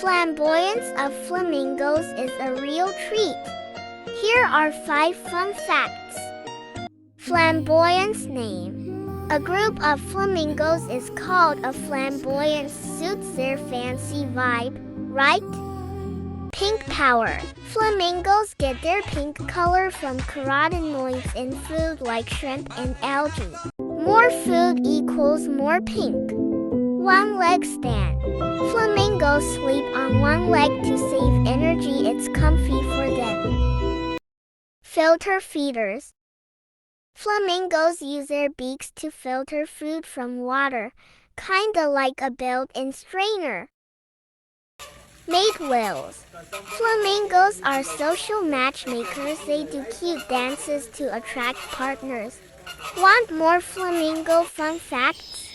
Flamboyance of flamingos is a real treat. Here are 5 fun facts. Flamboyance name. A group of flamingos is called a flamboyance, suits their fancy vibe, right? Pink power. Flamingos get their pink color from carotenoids in food like shrimp and algae. More food equals more pink. One-leg stand. Flamingos sleep on one leg to save energy. It's comfy for them. Filter feeders. Flamingos use their beaks to filter food from water, kinda like a built-in strainer. Mate whales. Flamingos are social matchmakers. They do cute dances to attract partners. Want more flamingo fun facts?